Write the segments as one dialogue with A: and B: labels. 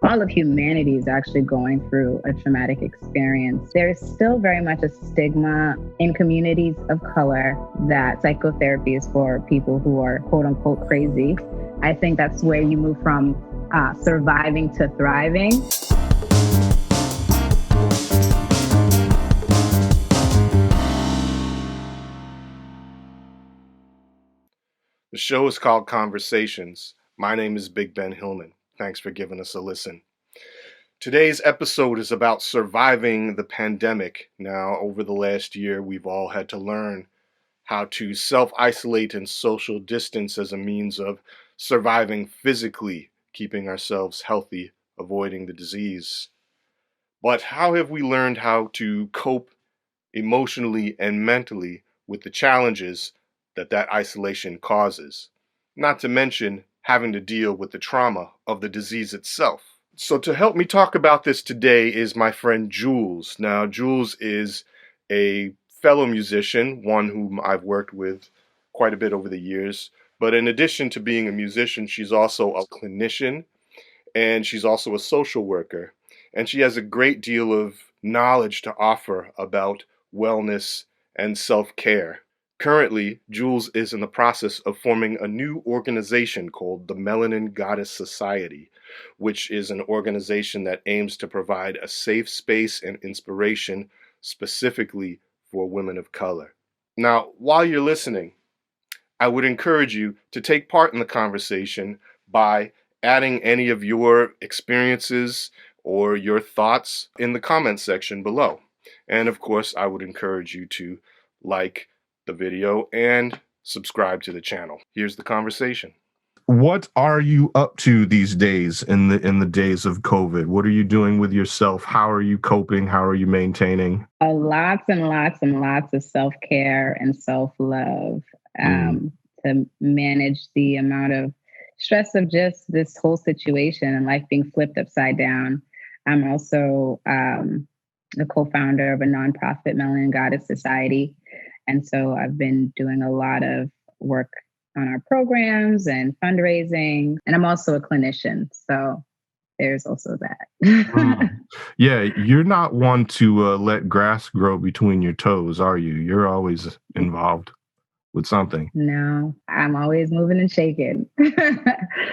A: all of humanity is actually going through a traumatic experience. There is still very much a stigma in communities of color that psychotherapy is for people who are quote unquote crazy. I think that's where you move from surviving to thriving.
B: The show is called Conversations. My name is Big Ben Hillman. Thanks for giving us a listen. Today's episode is about surviving the pandemic. Now, over the last year, we've all had to learn how to self-isolate and social distance as a means of surviving physically, keeping ourselves healthy, avoiding the disease. But how have we learned how to cope emotionally and mentally with the challenges that isolation causes? Not to mention having to deal with the trauma of the disease itself. So to help me talk about this today is my friend Jules. Now, Jules is a fellow musician, one whom I've worked with quite a bit over the years. But in addition to being a musician, she's also a clinician, and she's also a social worker. And she has a great deal of knowledge to offer about wellness and self-care. Currently, Jules is in the process of forming a new organization called the Melanin Goddess Society, which is an organization that aims to provide a safe space and inspiration specifically for women of color. Now, while you're listening, I would encourage you to take part in the conversation by adding any of your experiences or your thoughts in the comment section below. And of course, I would encourage you to like the video and subscribe to the channel. Here's the conversation. What are you up to these days in the days of COVID? What are you doing with yourself? How are you coping? How are you maintaining?
A: Lots and lots and lots of self-care and self-love to manage the amount of stress of just this whole situation and life being flipped upside down. I'm also the co-founder of a nonprofit, Melanin Goddess Society. And so I've been doing a lot of work on our programs and fundraising. And I'm also a clinician. So there's also that.
B: Yeah, you're not one to let grass grow between your toes, are you? You're always involved with something.
A: No, I'm always moving and shaking.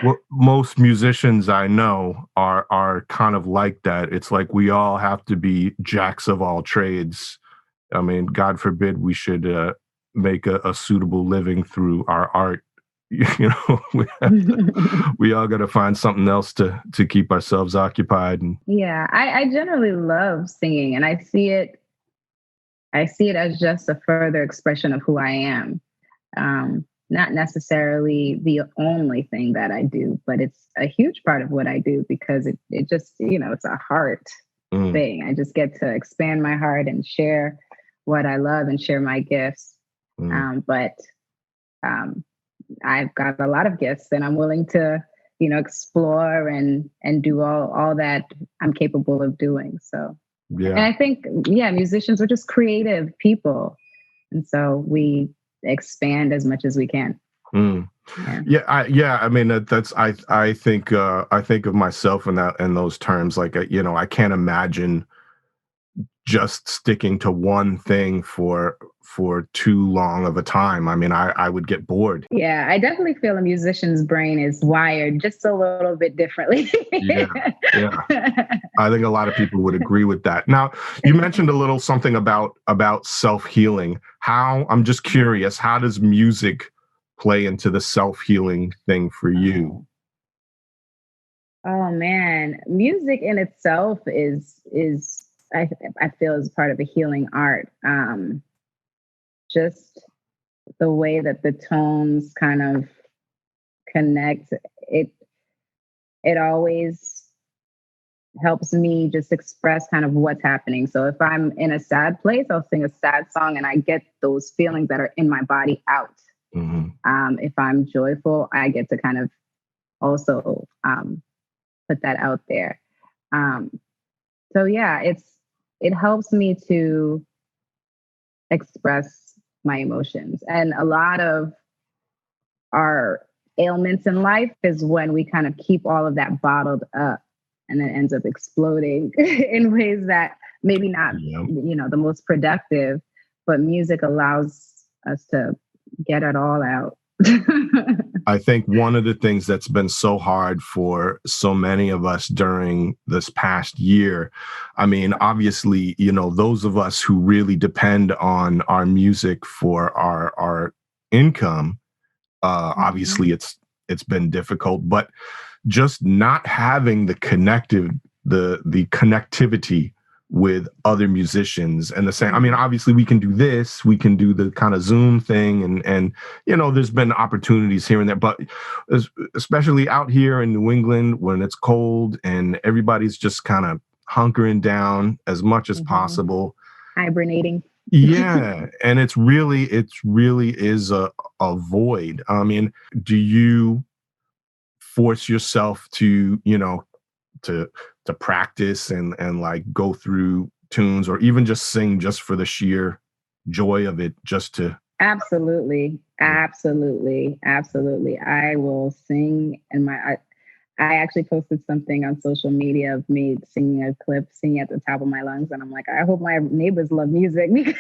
B: Well, most musicians I know are kind of like that. It's like we all have to be jacks of all trades. I mean, God forbid we should make a suitable living through our art. You know, we all got to find something else to keep ourselves occupied. And
A: yeah, I generally love singing, and I see it as just a further expression of who I am. Not necessarily the only thing that I do, but it's a huge part of what I do because it just, it's a heart thing. I just get to expand my heart and share what I love and share my gifts. But I've got a lot of gifts and I'm willing to, explore and do all that I'm capable of doing. So, yeah. And I think, musicians are just creative people. And so we expand as much as we can.
B: I mean, that's, I think of myself in those terms, like, I can't imagine just sticking to one thing for too long of a time. I mean, I would get bored.
A: Yeah, I definitely feel a musician's brain is wired just a little bit differently.
B: Yeah. I think a lot of people would agree with that. Now, you mentioned a little something about self-healing. I'm just curious, how does music play into the self-healing thing for you?
A: Oh man, music in itself is I feel is part of a healing art. Just the way that the tones kind of connect, it always helps me just express kind of what's happening. So if I'm in a sad place, I'll sing a sad song and I get those feelings that are in my body out. If I'm joyful, I get to kind of also put that out there. So yeah, it helps me to express my emotions. And a lot of our ailments in life is when we kind of keep all of that bottled up and then ends up exploding in ways that maybe not,
B: Yeah.
A: the most productive, but music allows us to get it all out.
B: I think one of the things that's been so hard for so many of us during this past year, I mean, obviously, those of us who really depend on our music for our income, obviously it's been difficult, but just not having the connectivity with other musicians and the same. I mean, obviously we can do this, we can do the kind of Zoom thing, and there's been opportunities here and there, but especially out here in New England when it's cold and everybody's just kind of hunkering down as much as possible,
A: hibernating.
B: Yeah, and it's really is a void. I mean, do you force yourself to to practice and like go through tunes or even just sing just for the sheer joy of it, just to
A: Absolutely. I will sing, and I actually posted something on social media of me singing a clip, singing at the top of my lungs, and I'm like, I hope my neighbors love music because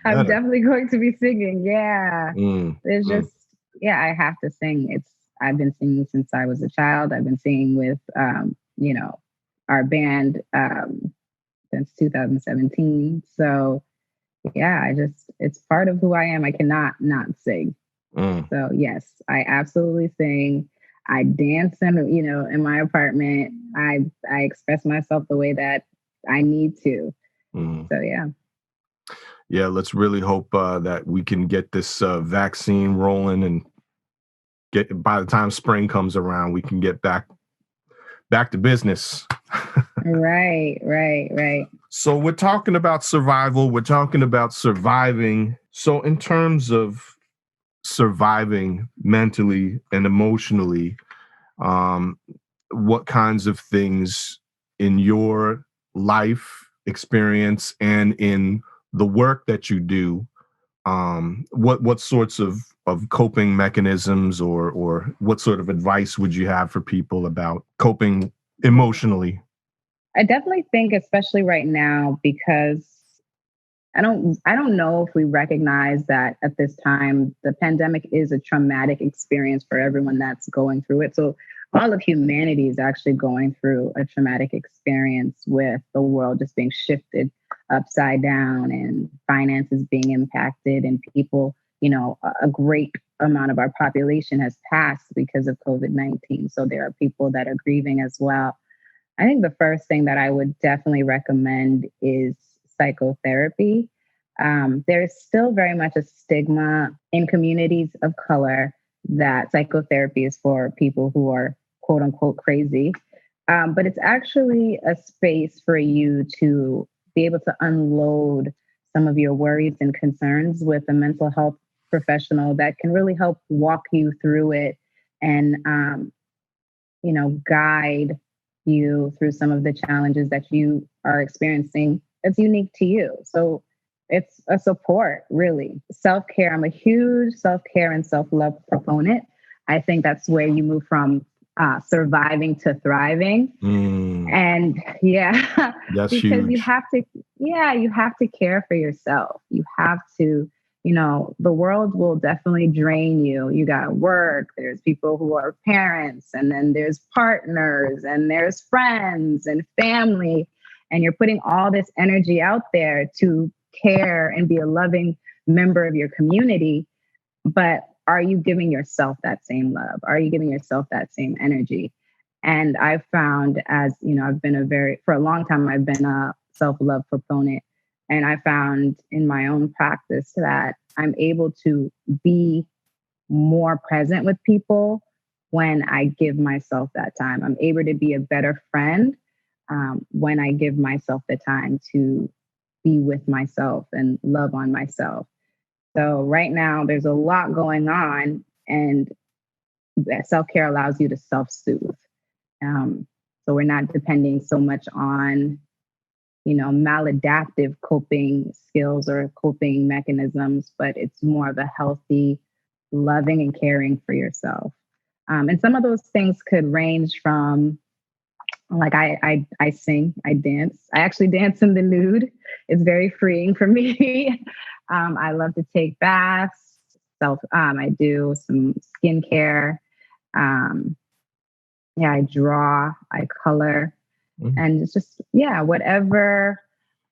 A: I'm definitely going to be singing. Yeah, there's just I have to sing. I've been singing since I was a child. I've been singing with our band since 2017. So yeah, it's part of who I am. I cannot not sing. So yes, I absolutely sing. I dance in my apartment. I express myself the way that I need to. So yeah.
B: Yeah, let's really hope that we can get this vaccine rolling and by the time spring comes around, we can get back to business.
A: Right.
B: So we're talking about survival. We're talking about surviving. So in terms of surviving mentally and emotionally, what kinds of things in your life experience and in the work that you do, what sorts of coping mechanisms or what sort of advice would you have for people about coping emotionally?
A: I definitely think, especially right now, because I don't know if we recognize that at this time, the pandemic is a traumatic experience for everyone that's going through it. So all of humanity is actually going through a traumatic experience with the world just being shifted upside down and finances being impacted and people, a great amount of our population has passed because of COVID-19. So there are people that are grieving as well. I think the first thing that I would definitely recommend is psychotherapy. There's still very much a stigma in communities of color that psychotherapy is for people who are quote unquote crazy. But it's actually a space for you to be able to unload some of your worries and concerns with a mental health professional that can really help walk you through it and, guide you through some of the challenges that you are experiencing that's unique to you. So it's a support, really. Self-care. I'm a huge self-care and self-love proponent. I think that's where you move from surviving to thriving. And
B: that's
A: because
B: huge.
A: you have to care for yourself. You have to, the world will definitely drain you. You got work, there's people who are parents, and then there's partners, and there's friends and family. And you're putting all this energy out there to care and be a loving member of your community. But are you giving yourself that same love? Are you giving yourself that same energy? And I've found, as I've been for a long time, I've been a self-love proponent. And I found in my own practice that I'm able to be more present with people when I give myself that time. I'm able to be a better friend when I give myself the time to be with myself and love on myself. So right now, there's a lot going on, and self-care allows you to self-soothe. So we're not depending so much on maladaptive coping skills or coping mechanisms, but it's more of a healthy, loving and caring for yourself. And some of those things could range from, Like I sing, I dance. I actually dance in the nude. It's very freeing for me. I love to take baths. I do some skincare. Um, yeah, I draw, I color, and it's just, yeah, whatever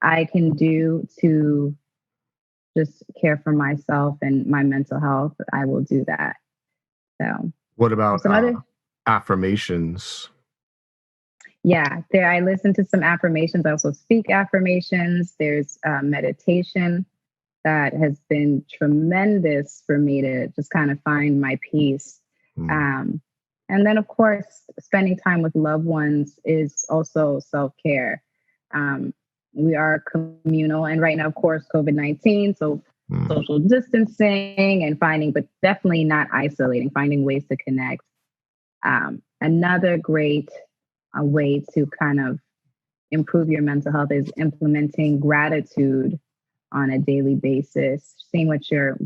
A: I can do to just care for myself and my mental health, I will do that. So,
B: What about
A: some other,
B: affirmations?
A: yeah, there, I listen to some affirmations. I also speak affirmations. There's meditation that has been tremendous for me to just kind of find my peace. Um, and then, of course, spending time with loved ones is also self care. We are communal, and right now, of course, COVID-19. So, social distancing and finding, but definitely not isolating, finding ways to connect. Another great way to kind of improve your mental health is implementing gratitude on a daily basis, seeing what you're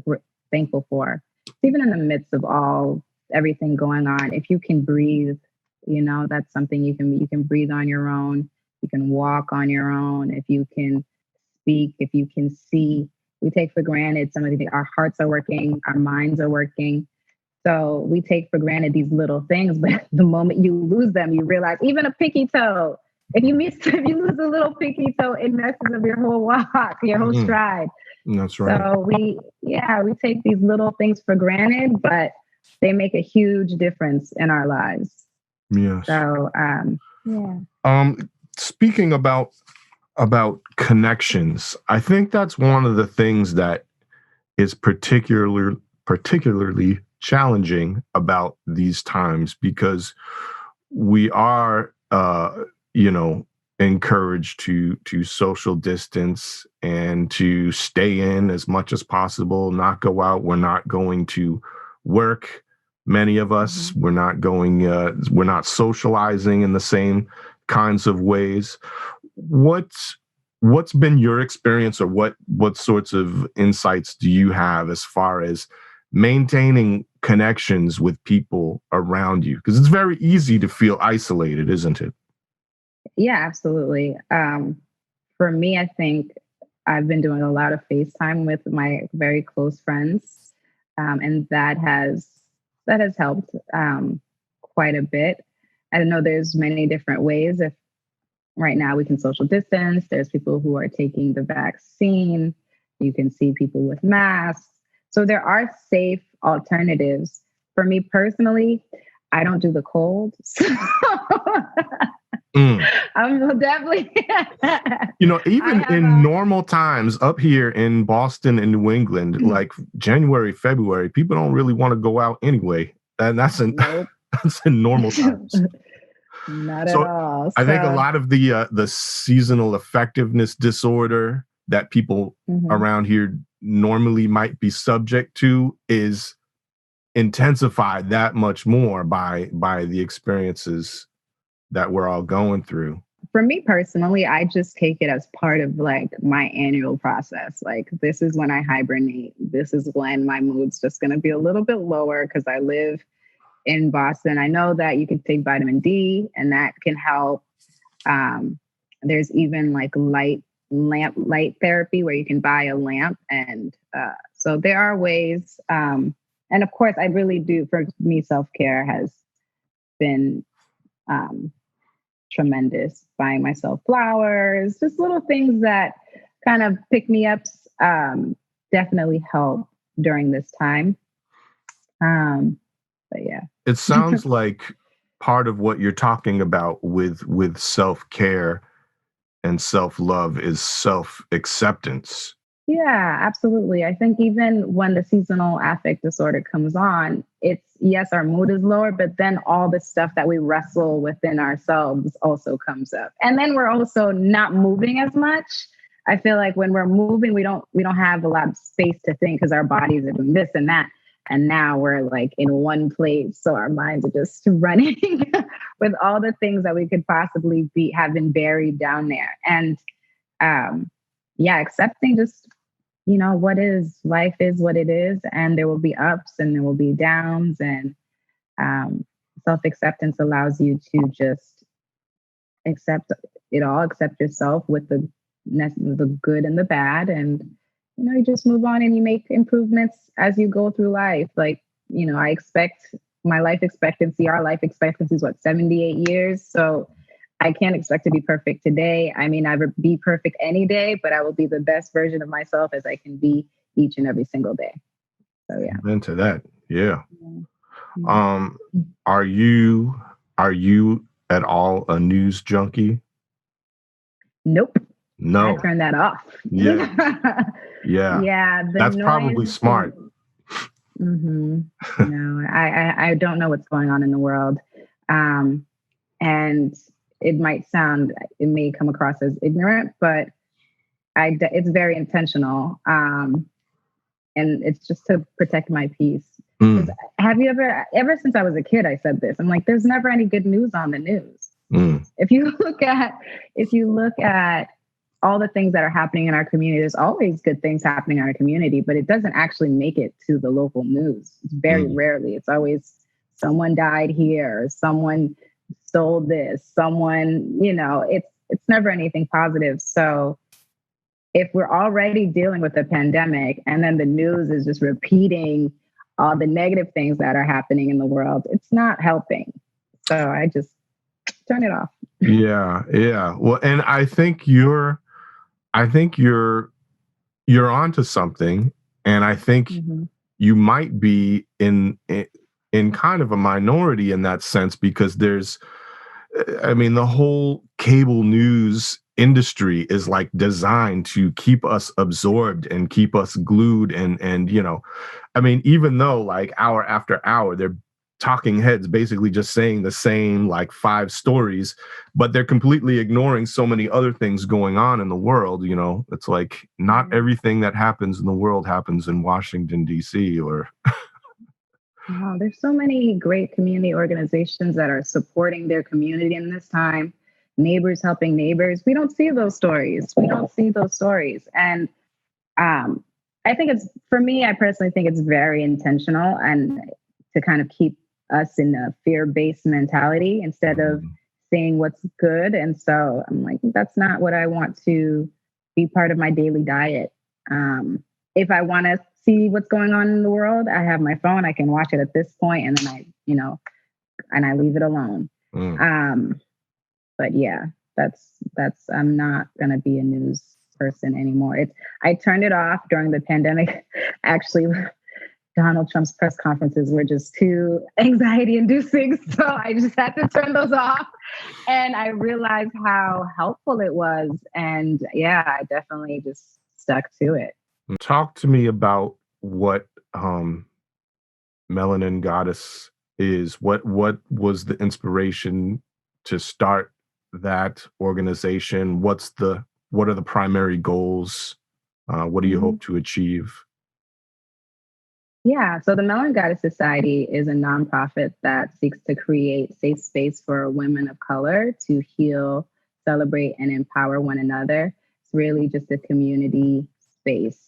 A: thankful for. Even in the midst of everything going on, if you can breathe, that's something you can breathe on your own. You can walk on your own. If you can speak, if you can see, we take for granted some of the things. Our hearts are working, our minds are working. So we take for granted these little things, but the moment you lose them, you realize even a pinky toe. If you lose a little pinky toe, it messes up your whole walk, your whole stride.
B: That's right.
A: So we take these little things for granted, but they make a huge difference in our lives.
B: Yes.
A: So yeah.
B: Speaking about connections, I think that's one of the things that is particularly challenging about these times, because we are encouraged to social distance and to stay in as much as possible, not go out. We're not going to work. Many of us, we're not socializing in the same kinds of ways. What's been your experience, or what sorts of insights do you have as far as maintaining connections with people around you? Because it's very easy to feel isolated, isn't it?
A: Yeah, absolutely. For me, I think I've been doing a lot of FaceTime with my very close friends, and that has helped quite a bit. I know there's many different ways. If right now we can social distance, there's people who are taking the vaccine. You can see people with masks. So there are safe alternatives. For me personally, I don't do the cold. So I'm definitely.
B: Even in normal times up here in Boston and New England, like January, February, people don't really want to go out anyway. And that's in normal times.
A: Not at all.
B: I think a lot of the seasonal affectiveness disorder that people around here normally might be subject to is intensified that much more by the experiences that we're all going through.
A: For me personally, I just take it as part of like my annual process. Like, this is when I hibernate. This is when my mood's just going to be a little bit lower because I live in Boston. I know that you can take vitamin D and that can help. There's even like light therapy where you can buy a lamp. And so there are ways. And of course, I really do, for me, self-care has been tremendous. Buying myself flowers, just little things that kind of pick me up, definitely help during this time. But yeah.
B: It sounds like part of what you're talking about with self-care and self-love is self-acceptance.
A: Yeah, absolutely. I think even when the seasonal affect disorder comes on, it's, yes, our mood is lower, but then all the stuff that we wrestle within ourselves also comes up. And then we're also not moving as much. I feel like when we're moving, we don't have a lot of space to think because our bodies are doing this and that. And now we're like in one place. So our minds are just running with all the things that we could possibly have been buried down there. And accepting just, what is, life is what it is. And there will be ups and there will be downs. And self-acceptance allows you to just accept it all, accept yourself with the good and the bad, and you just move on and you make improvements as you go through life. Like, I expect my life expectancy, our life expectancy is 78 years. So I can't expect to be perfect today. I may never be perfect any day, but I will be the best version of myself as I can be each and every single day. So yeah.
B: Into that. Yeah.
A: Mm-hmm.
B: Are you at all a news junkie?
A: Nope.
B: No.
A: I turned that off.
B: Yeah. Yeah.
A: Yeah.
B: That's probably smart.
A: Mm-hmm. No, I don't know what's going on in the world. And it may come across as ignorant, but it's very intentional. And it's just to protect my peace. Have you ever since I was a kid, I said this, I'm like, there's never any good news on the news. If you look at all the things that are happening in our community, there's always good things happening in our community, but it doesn't actually make it to the local news. It's very rarely. It's always someone died here, someone stole this, someone, it's never anything positive. So if we're already dealing with a pandemic and then the news is just repeating all the negative things that are happening in the world, it's not helping. So I just turn it off.
B: Yeah. Well, and I think you're onto something, and I think you might be in kind of a minority in that sense, because the whole cable news industry is like designed to keep us absorbed and keep us glued, and even though like hour after hour they're talking heads basically just saying the same like 5 stories, but they're completely ignoring so many other things going on in the world. It's like not everything that happens in the world happens in Washington, D.C. or
A: Wow, there's so many great community organizations that are supporting their community in this time. Neighbors helping neighbors. We don't see those stories. And I think I personally think it's very intentional and to kind of keep us in a fear-based mentality instead of seeing what's good. And so I'm like, that's not what I want to be part of my daily diet. If I want to see what's going on in the world, I have my phone, I can watch it at this point, and then I leave it alone. But yeah, that's I'm not gonna be a news person anymore. I turned it off during the pandemic. Actually, Donald Trump's press conferences were just too anxiety inducing. So I just had to turn those off. And I realized how helpful it was. And yeah, I definitely just stuck to it.
B: Talk to me about what Melanin Goddess is. What was the inspiration to start that organization? What are the primary goals? What do you hope to achieve?
A: Yeah, so the Melanin Goddess Society is a nonprofit that seeks to create safe space for women of color to heal, celebrate, and empower one another. It's really just a community space.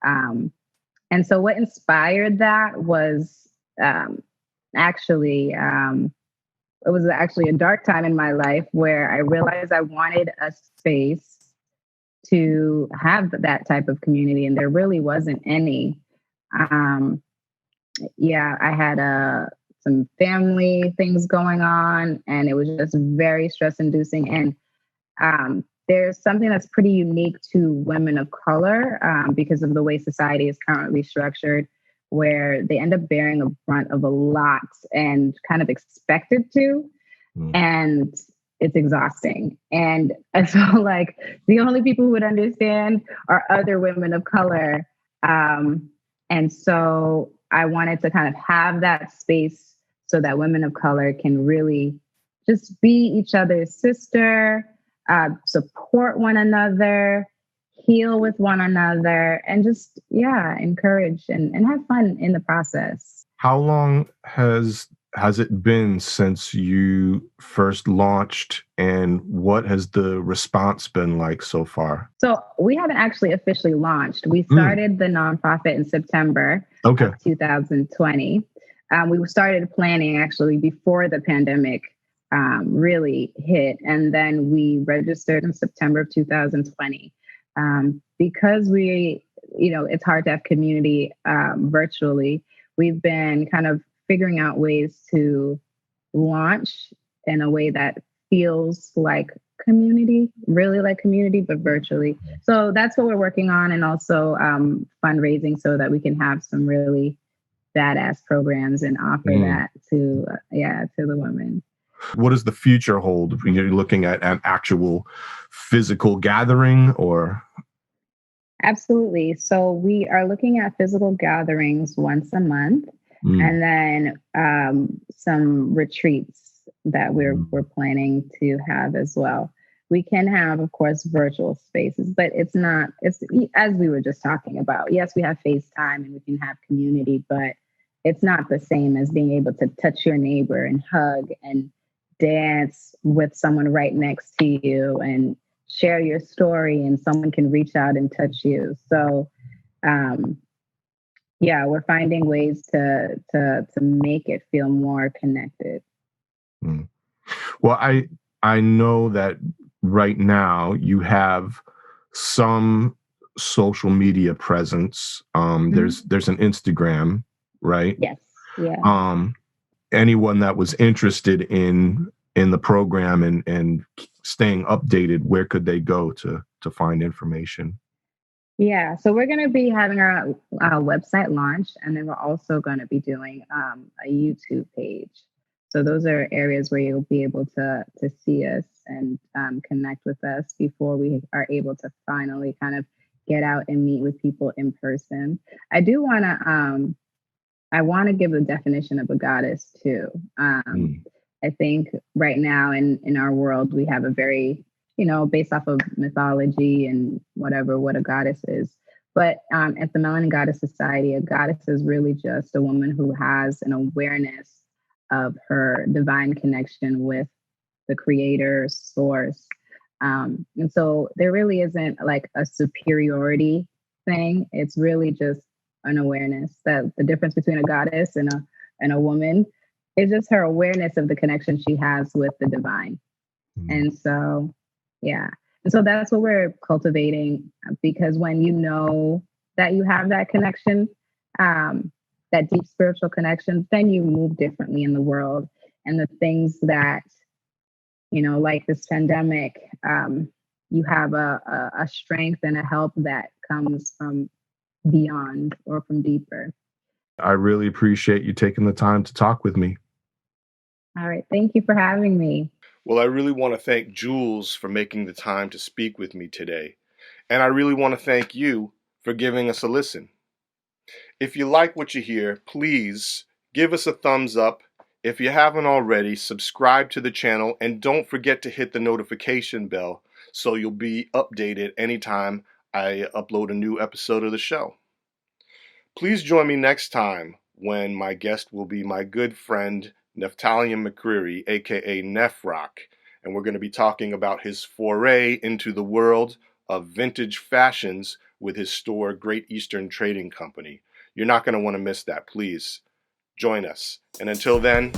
A: And so what inspired that was it was actually a dark time in my life where I realized I wanted a space to have that type of community, and there really wasn't any. I had some family things going on, and it was just very stress inducing. And there's something that's pretty unique to women of color because of the way society is currently structured, where they end up bearing a brunt of a lot and kind of expected to. And it's exhausting. And so like the only people who would understand are other women of color. And so I wanted to kind of have that space so that women of color can really just be each other's sister, support one another, heal with one another, and just, encourage and have fun in the process.
B: How long has it been since you first launched, and what has the response been like so far?
A: So we haven't actually officially launched. We started the nonprofit in September of 2020. We started planning actually before the pandemic really hit. And then we registered in September of 2020. Because it's hard to have community virtually, we've been kind of figuring out ways to launch in a way that feels like community, really like community, but virtually. So that's what we're working on, and also fundraising so that we can have some really badass programs and offer that to the women.
B: What does the future hold? You're looking at an actual physical gathering, or?
A: Absolutely. So we are looking at physical gatherings once a month, and then some retreats that we're planning to have as well. We can have, of course, virtual spaces, but it's as we were just talking about. Yes, we have FaceTime and we can have community, but it's not the same as being able to touch your neighbor and hug and dance with someone right next to you and share your story, and someone can reach out and touch you. So, we're finding ways to make it feel more connected.
B: Well, I know that right now you have some social media presence. There's an Instagram, right?
A: Yes. Yeah.
B: Anyone that was interested in the program and staying updated, where could they go to find information?
A: Yeah, so we're going to be having our website launch, and then we're also going to be doing a YouTube page. So those are areas where you'll be able to see us and connect with us before we are able to finally kind of get out and meet with people in person. I do want to give a definition of a goddess too. I think right now in our world, we have a very, based off of mythology and whatever, what a goddess is. But at the Melanin Goddess Society, a goddess is really just a woman who has an awareness of her divine connection with the creator, source. And so there really isn't like a superiority thing. It's really just an awareness that the difference between a goddess and a woman is just her awareness of the connection she has with the divine. And so, yeah. And so that's what we're cultivating, because when you know that you have that connection, that deep spiritual connection, then you move differently in the world. And the things that, like this pandemic, you have a strength and a help that comes from beyond or from deeper.
B: I really appreciate you taking the time to talk with me.
A: All right. Thank you for having me.
B: Well, I really want to thank Jules for making the time to speak with me today. And I really want to thank you for giving us a listen. If you like what you hear, please give us a thumbs up. If you haven't already, subscribe to the channel, and don't forget to hit the notification bell so you'll be updated anytime I upload a new episode of the show. Please join me next time when my guest will be my good friend Neftalian McCreary, aka Nefrock, and we're going to be talking about his foray into the world of vintage fashions with his store Great Eastern Trading Company. You're not going to want to miss that. Please join us. And until then,